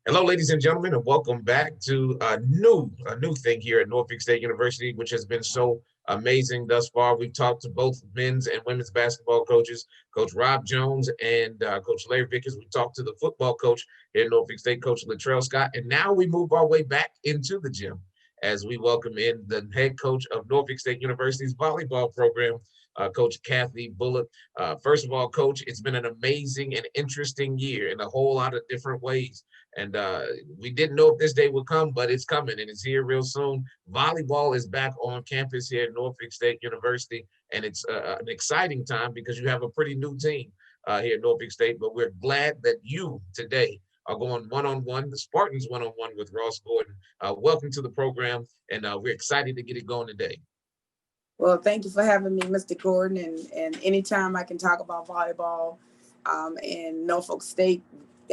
Hello, ladies and gentlemen, and welcome back to a new thing here at Norfolk State University, which has been so amazing thus far. We've talked to both men's and women's basketball coaches, Coach Rob Jones and Coach Larry Vickers. We talked to the football coach here at Norfolk State, Coach Latrell Scott, and now we move our way back into the gym as we welcome in the head coach of Norfolk State University's volleyball program, Coach Kathy Bullock. First of all, Coach, it's been an amazing and interesting year in a whole lot of different ways. And we didn't know if this day would come, but it's coming and it's here real soon. Volleyball is back on campus here at Norfolk State University, and it's an exciting time because you have a pretty new team here at Norfolk State. But we're glad that you today are going one-on-one, the Spartans one-on-one with Ross Gordon. Welcome to the program, and we're excited to get it going today. Well, thank you for having me, Mr. Gordon. And anytime I can talk about volleyball and Norfolk State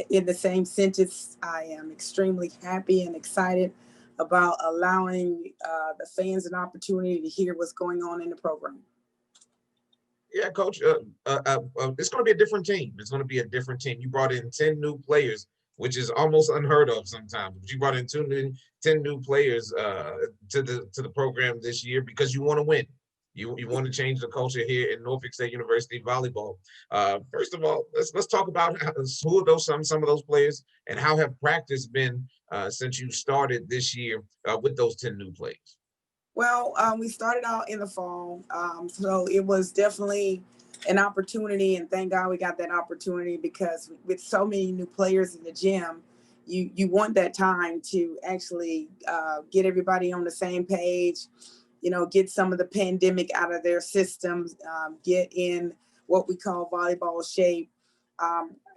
in the same sentence, I am extremely happy and excited about allowing the fans an opportunity to hear what's going on in the program. Yeah, Coach, it's going to be a different team. It's going to be a different team. You brought in 10 new players, which is almost unheard of sometimes. But you brought in 10 new players to the program this year because you want to win. You want to change the culture here in Norfolk State University volleyball. First of all, let's talk about who are some of those players and how have practice been since you started this year with those 10 new players. Well, we started out in the fall, so it was definitely an opportunity, and thank God we got that opportunity because with so many new players in the gym, you want that time to actually get everybody on the same page, get some of the pandemic out of their systems, get in what we call volleyball shape.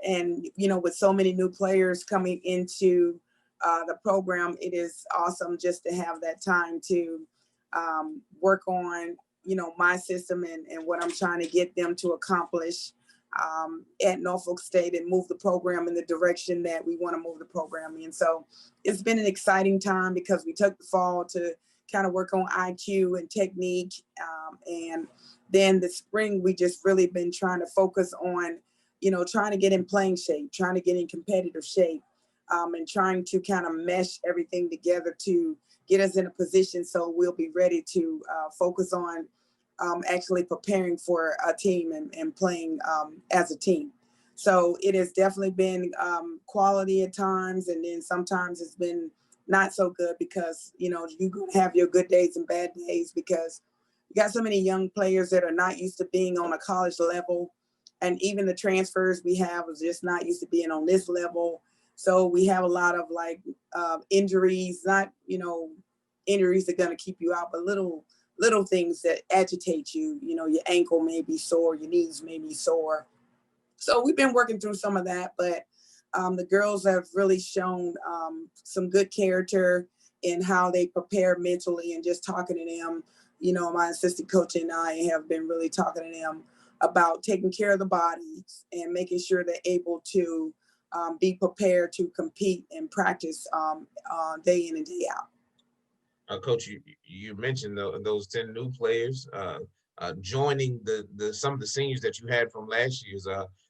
And, with so many new players coming into the program, it is awesome just to have that time to work on, my system and what I'm trying to get them to accomplish at Norfolk State and move the program in the direction that we want to move the program in. So it's been an exciting time because we took the fall to kind of work on IQ and technique. And then the spring, we just really been trying to focus on, trying to get in playing shape, trying to get in competitive shape, and trying to kind of mesh everything together to get us in a position so we'll be ready to focus on actually preparing for a team and playing as a team. So it has definitely been quality at times, and then sometimes it's been not so good because, you're going to have your good days and bad days because you got so many young players that are not used to being on a college level. And even the transfers we have is just not used to being on this level. So we have a lot of injuries, not, injuries that are going to keep you out, but little things that agitate you. Your ankle may be sore, your knees may be sore. So we've been working through some of that, but the girls have really shown some good character in how they prepare mentally, and just talking to them, my assistant coach and I have been really talking to them about taking care of the bodies and making sure they're able to be prepared to compete and practice day in and day out. Coach, you mentioned those 10 new players joining some of the seniors that you had from last year's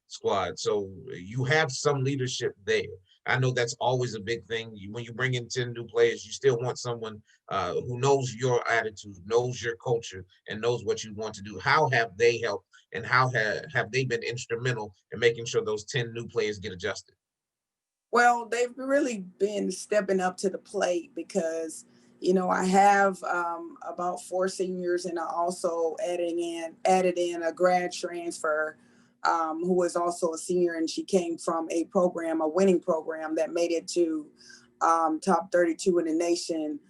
squad. So you have some leadership there. I know that's always a big thing. When you bring in 10 new players, you still want someone who knows your attitude, knows your culture, and knows what you want to do. How have they helped, and how have they been instrumental in making sure those 10 new players get adjusted? Well, they've really been stepping up to the plate because, I have about 4 seniors, and I also added in a grad transfer who was also a senior, and she came from a winning program that made it to top 32 in the nation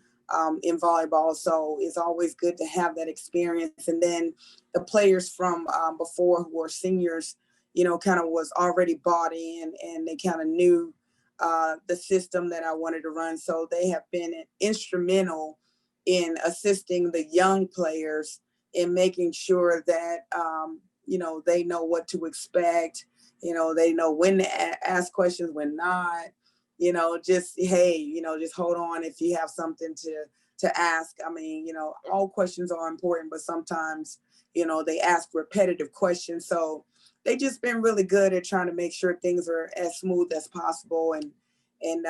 in volleyball. So it's always good to have that experience. And then the players from before who were seniors, kind of was already bought in, and they kind of knew the system that I wanted to run. So they have been instrumental in assisting the young players in making sure that, they know what to expect. They know when to ask questions, when not, just, hey, just hold on if you have something to ask. I mean, all questions are important, but sometimes, they ask repetitive questions. So they just been really good at trying to make sure things are as smooth as possible. And And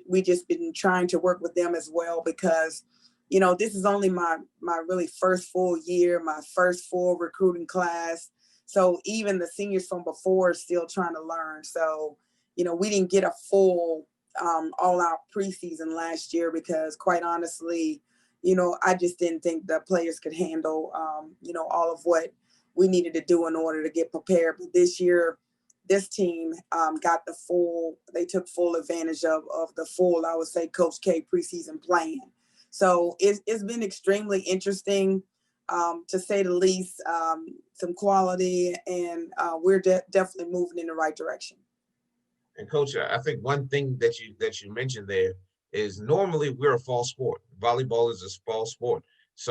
we just been trying to work with them as well because this is only my really first full year, my first full recruiting class. So even the seniors from before are still trying to learn. So we didn't get a full all out preseason last year because quite honestly, I just didn't think the players could handle all of what we needed to do in order to get prepared. But this year, this team got they took full advantage of the full, I would say, Coach K preseason plan. So it's been extremely interesting, to say the least, some quality, and we're definitely moving in the right direction. And coach, I think one thing that you mentioned there is normally we're a fall sport. Volleyball is a fall sport.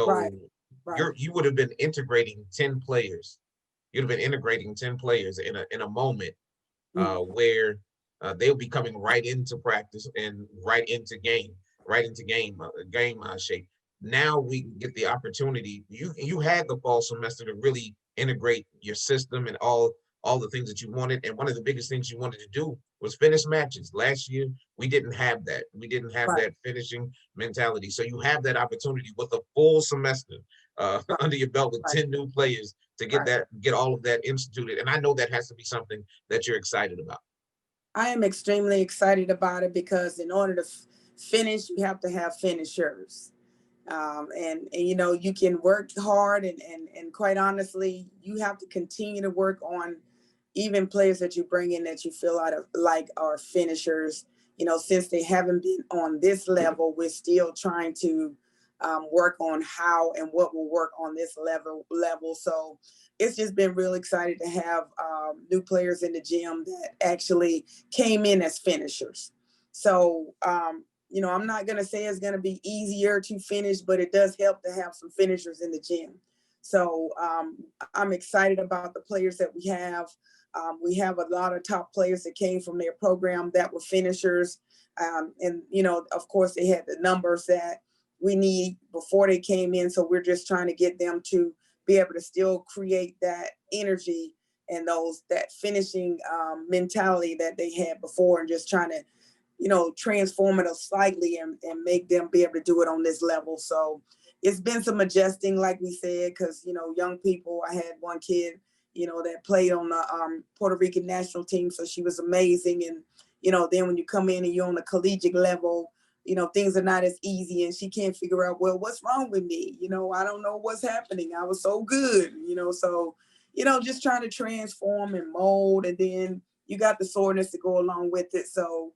Right, So right. you would have been integrating 10 players. You'd have been integrating 10 players in a moment Mhm. where they'll be coming right into practice and right into game shape. Now we can get the opportunity. You had the fall semester to really integrate your system and all the things that you wanted. And one of the biggest things you wanted to do was finish matches. Last year we didn't have that. We didn't have Right, that finishing mentality. So you have that opportunity with a full semester right, under your belt with right, 10 new players to right. get all of that instituted. And I know that has to be something that you're excited about. I am extremely excited about it because in order to finish, you have to have finishers. And you can work hard, and quite honestly, you have to continue to work on even players that you bring in that you feel like are finishers. Since they haven't been on this level, we're still trying to work on how and what will work on this level. So it's just been real excited to have new players in the gym that actually came in as finishers. So I'm not going to say it's going to be easier to finish, but it does help to have some finishers in the gym. So I'm excited about the players that we have. We have a lot of top players that came from their program that were finishers. And of course, they had the numbers that we need before they came in. So we're just trying to get them to be able to still create that energy and that finishing mentality that they had before, and just trying to transform it slightly and make them be able to do it on this level. So it's been some adjusting, like we said, because young people. I had one kid, that played on the Puerto Rican national team, so she was amazing. And then when you come in and you're on the collegiate level, things are not as easy, and she can't figure out, well, what's wrong with me? I don't know what's happening. I was so good, so just trying to transform and mold, and then you got the soreness to go along with it. So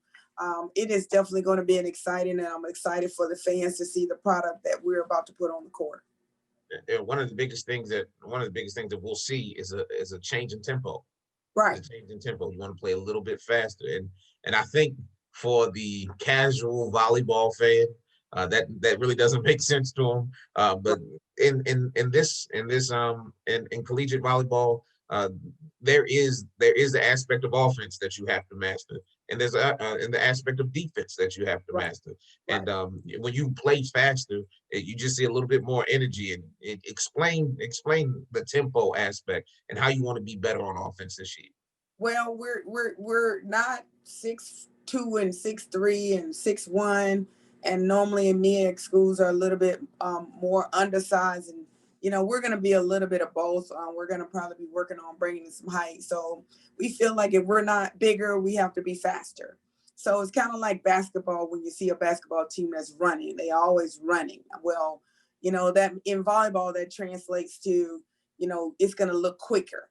it is definitely going to be an exciting, and I'm excited for the fans to see the product that we're about to put on the court. And one of the biggest things that we'll see is a change in tempo. Right. Is a change in tempo. You want to play a little bit faster, and I think for the casual volleyball fan, that really doesn't make sense to them. But in collegiate volleyball, uh, there is the aspect of offense that you have to master, and there's in the aspect of defense that you have to Right. master. Right. And when you play faster, you just see a little bit more energy. And explain the tempo aspect and how you want to be better on offense this year. Well, we're not 6'2" and 6'3" and 6'1", and normally in MEAG schools are a little bit more undersized, and we're going to be a little bit of both. We're going to probably be working on bringing some height. So we feel like if we're not bigger, we have to be faster. So it's kind of like basketball. When you see a basketball team that's running, they always running. Well, that in volleyball that translates to it's going to look quicker.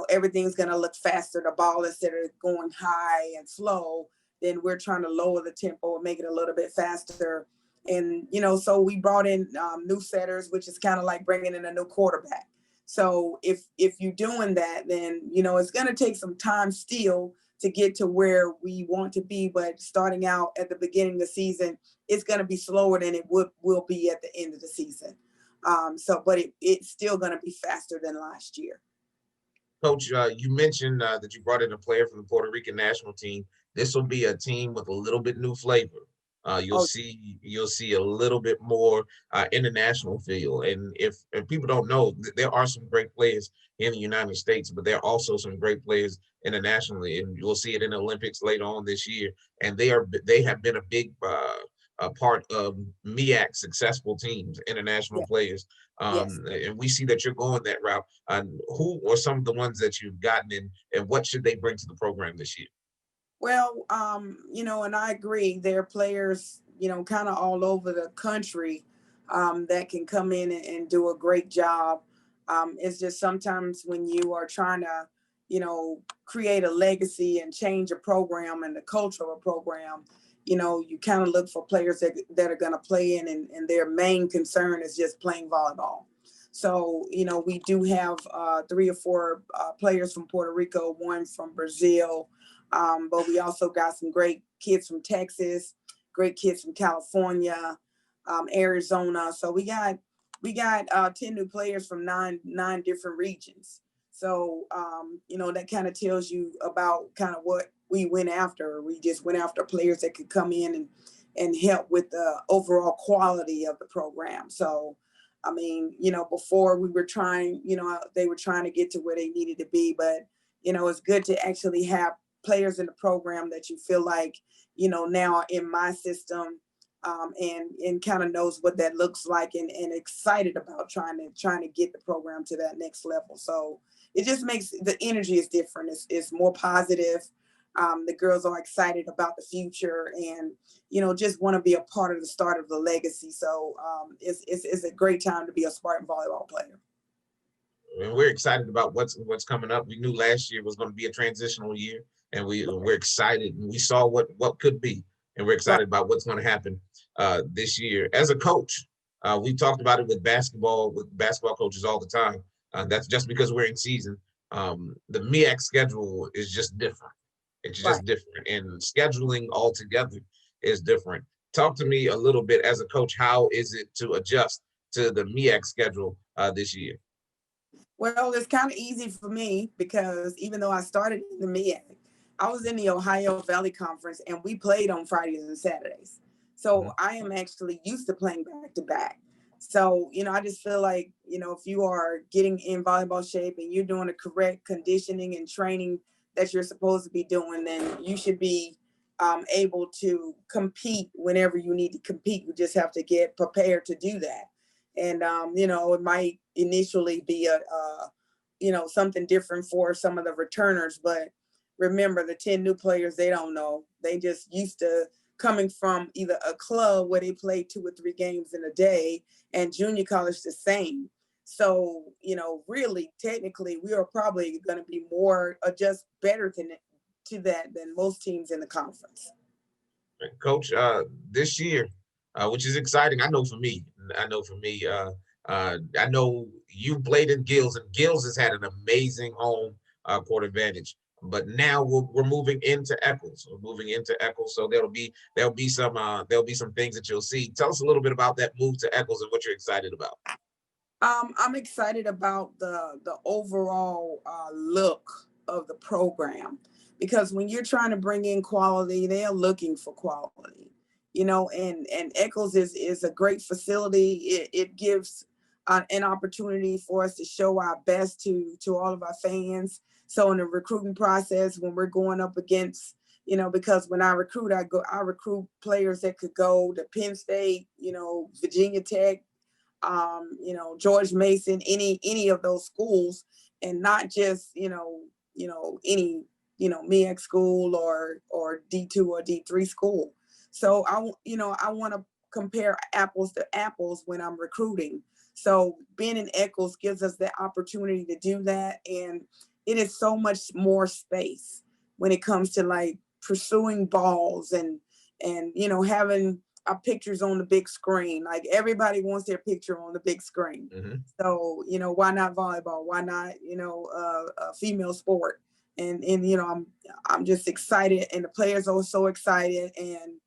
Everything's going to look faster. The ball, instead of going high and slow, then we're trying to lower the tempo and make it a little bit faster. And so we brought in new setters, which is kind of like bringing in a new quarterback. So if you're doing that, then it's going to take some time still to get to where we want to be. But starting out at the beginning of the season, it's going to be slower than it will be at the end of the season. But it's still going to be faster than last year. Coach, you mentioned that you brought in a player from the Puerto Rican national team. This will be a team with a little bit new flavor. You'll Oh, see a little bit more international feel. And if people don't know, there are some great players in the United States, but there are also some great players internationally, and you'll see it in the Olympics later on this year. And they have been a big a part of MEAC successful teams, international yeah, players. yes. And we see that you're going that route. Who are some of the ones that you've gotten in, and what should they bring to the program this year? Well, and I agree. There are players, kind of all over the country that can come in and do a great job. It's just sometimes when you are trying to, create a legacy and change a program and the culture of a program, you kind of look for players that are going to play in, and their main concern is just playing volleyball. So, we do have 3 or 4 players from Puerto Rico, one from Brazil, but we also got some great kids from Texas, great kids from California, Arizona. So we got 10 new players from nine different regions. So that kind of tells you about kind of what we went after. We just went after players that could come in and help with the overall quality of the program. So I mean, before we were trying, they were trying to get to where they needed to be, but it's good to actually have players in the program that you feel like, now are in my system, and kind of knows what that looks like, and excited about trying to get the program to that next level. So it just makes the energy is different. It's more positive. The girls are excited about the future, and just want to be a part of the start of the legacy. So it's a great time to be a Spartan volleyball player. And we're excited about what's coming up. We knew last year was going to be a transitional year, and we're excited, and we saw what could be, and we're Right. excited about what's going to happen this year. As a coach, we talked about it with basketball coaches all the time. That's just because we're in season. The MEAC schedule is just different. It's Right. just different, and scheduling altogether is different. Talk to me a little bit as a coach. How is it to adjust to the MEAC schedule this year? Well, it's kind of easy for me because even though I started in the MEAC, I was in the Ohio Valley Conference and we played on Fridays and Saturdays. So Mhm. I am actually used to playing back to back. So, I just feel like, if you are getting in volleyball shape and you're doing the correct conditioning and training that you're supposed to be doing, then you should be able to compete whenever you need to compete. You just have to get prepared to do that. And it might initially be something different for some of the returners, but remember, the 10 new players, they don't know. They just used to coming from either a club where they play 2 or 3 games in a day, and junior college the same. So really technically we are probably going to be more just better to that than most teams in the conference. Coach, this year, which is exciting. I know for me. I know for me. I know you played in Gills, and Gills has had an amazing home court advantage. But now we're moving into Eccles. We're moving into Eccles, so there'll be some things that you'll see. Tell us a little bit about that move to Eccles and what you're excited about. I'm excited about the overall look of the program, because when you're trying to bring in quality, they are looking for quality, and Eccles is a great facility. It gives an opportunity for us to show our best to all of our fans. So in the recruiting process, when we're going up against, because when I recruit players that could go to Penn State, Virginia Tech, George Mason, any of those schools, and not just any MEAC school or D2 or D3 school. So I want to compare apples to apples when I'm recruiting. So being in Eccles gives us the opportunity to do that, and it is so much more space when it comes to like pursuing balls and having our pictures on the big screen. Like everybody wants their picture on the big screen. Mhm. So, why not volleyball? Why not, a female sport? And I'm just excited, and the players are so excited, and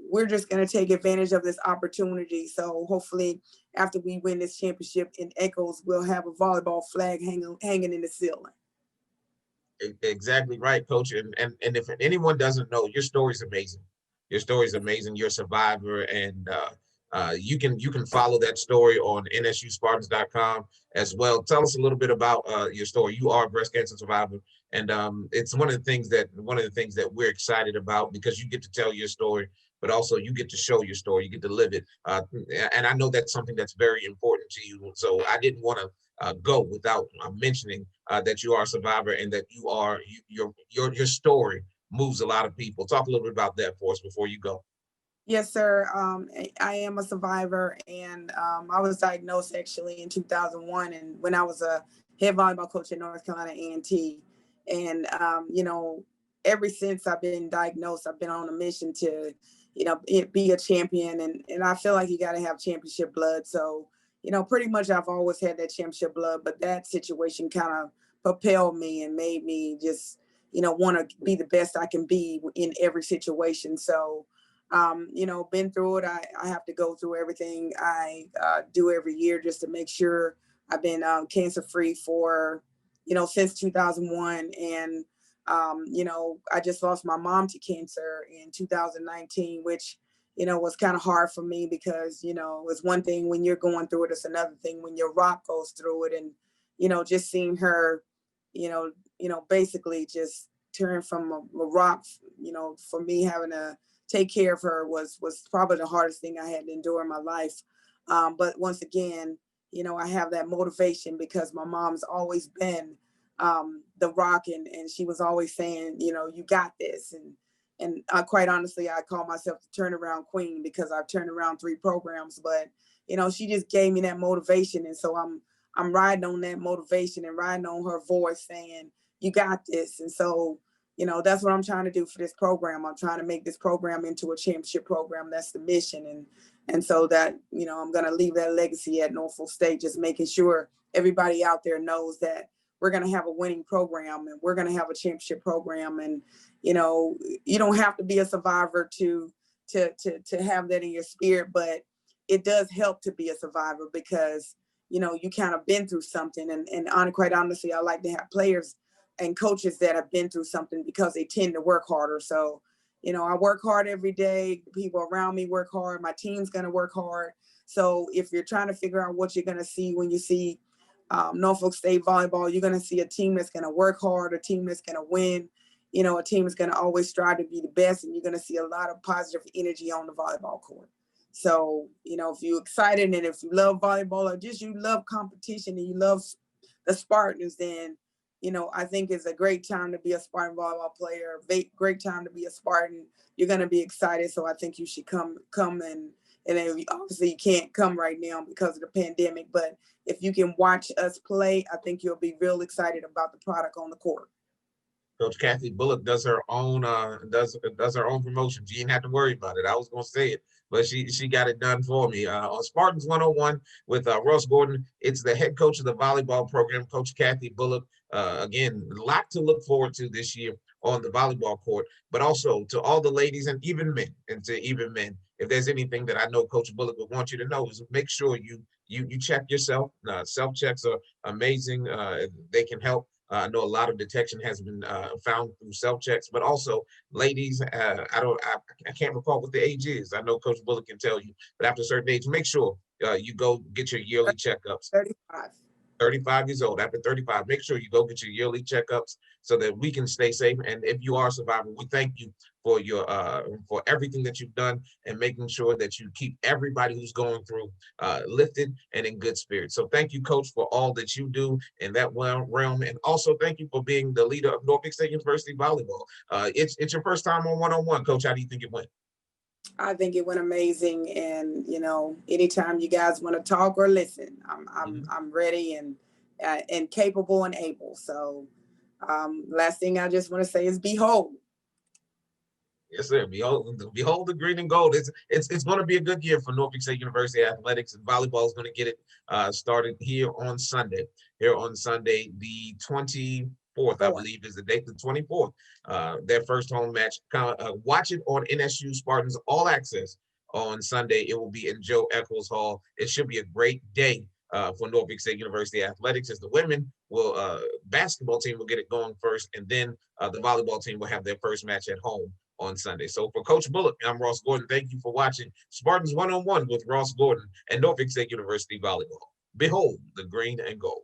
we're just going to take advantage of this opportunity. So hopefully after we win this championship in Echoes, we'll have a volleyball flag hanging in the ceiling. Exactly right, Coach. And if anyone doesn't know, your story is amazing. Your story is amazing. You're a survivor, and you can follow that story on nsuspartans.com as well. Tell us a little bit about your story. You are a breast cancer survivor, and it's one of the things that we're excited about, because you get to tell your story, but also you get to show your story. You get to live it, and I know that's something that's very important to you. So I didn't want to go without mentioning that you are a survivor, and that your story moves a lot of people. Talk a little bit about that for us before you go. Yes, sir. I am a survivor, and I was diagnosed actually in 2001, and when I was a head volleyball coach at North Carolina A&T, and ever since I've been diagnosed, I've been on a mission to, be a champion, and I feel like you got to have championship blood. So, pretty much I've always had that championship blood, but that situation kind of propelled me and made me just, want to be the best I can be in every situation. So been through it. I have to go through everything I do every year just to make sure I've been cancer free for, since 2001. And, I just lost my mom to cancer in 2019, which, was kind of hard for me because, it's one thing when you're going through it, it's another thing when your rock goes through it. And, just seeing her, basically just turn from a rock, for me having to take care of her was probably the hardest thing I had to endure in my life. But once again, I have that motivation because my mom's always been the rock, and she was always saying, you got this. And quite honestly, I call myself the turnaround queen because I've turned around 3 programs. But she just gave me that motivation, and so I'm riding on that motivation and riding on her voice saying, you got this. And so that's what I'm trying to do for this program. I'm trying to make this program into a championship program. That's the mission. And so that, I'm going to leave that legacy at Norfolk State, just making sure everybody out there knows that we're going to have a winning program and we're going to have a championship program. And, you don't have to be a survivor to have that in your spirit, but it does help to be a survivor because, you kind of been through something. And quite honestly, I like to have players and coaches that have been through something because they tend to work harder. So, I work hard every day. The people around me work hard. My team's going to work hard. So if you're trying to figure out what you're going to see when you see Norfolk State volleyball, you're going to see a team that's going to work hard, a team that's going to win, a team that's going to always strive to be the best. And you're going to see a lot of positive energy on the volleyball court. So, if you're excited and if you love volleyball or just you love competition and you love the Spartans, then I think it's a great time to be a Spartan volleyball player, great time to be a Spartan. You're going to be excited. So I think you should come and then obviously you can't come right now because of the pandemic, but if you can watch us play, I think you'll be real excited about the product on the court. Coach Kathy Bullock does her own promotion. She didn't have to worry about it. I was gonna say it, but she got it done for me. On Spartans 101 with Ross Gordon, it's the head coach of the volleyball program, Coach Kathy Bullock. Again, a lot to look forward to this year on the volleyball court, but also to all the ladies and even men, If there's anything that I know Coach Bullock would want you to know is make sure you check yourself. Self checks are amazing. They can help. I know a lot of detection has been found through self checks, but also, ladies, I can't recall what the age is. I know Coach Bullock can tell you, but after a certain age, make sure you go get your yearly checkups. 35. 35 years old. After 35, make sure you go get your yearly checkups so that we can stay safe. And if you are a survivor, we thank you for your for everything that you've done and making sure that you keep everybody who's going through lifted and in good spirits. So thank you, Coach, for all that you do in that realm, and also thank you for being the leader of Norfolk State University volleyball. It's your first time on one-on-one, Coach. How do you think it went? I think it went amazing, and anytime you guys want to talk or listen, I'm ready and capable and able. So, last thing I just want to say is behold. Yes, sir. Behold the green and gold. It's going to be a good year for Norfolk State University athletics, and volleyball is going to get it started here on Sunday. Here on Sunday, the 24th, I believe, is the date. The 24th, their first home match. Watch it on NSU Spartans All Access on Sunday. It will be in Joe Eccles Hall. It should be a great day for Norfolk State University athletics, as the women basketball team will get it going first, and then the volleyball team will have their first match at home on Sunday. So for Coach Bullock, I'm Ross Gordon. Thank you for watching Spartans One-on-One with Ross Gordon and Norfolk State University Volleyball. Behold the green and gold.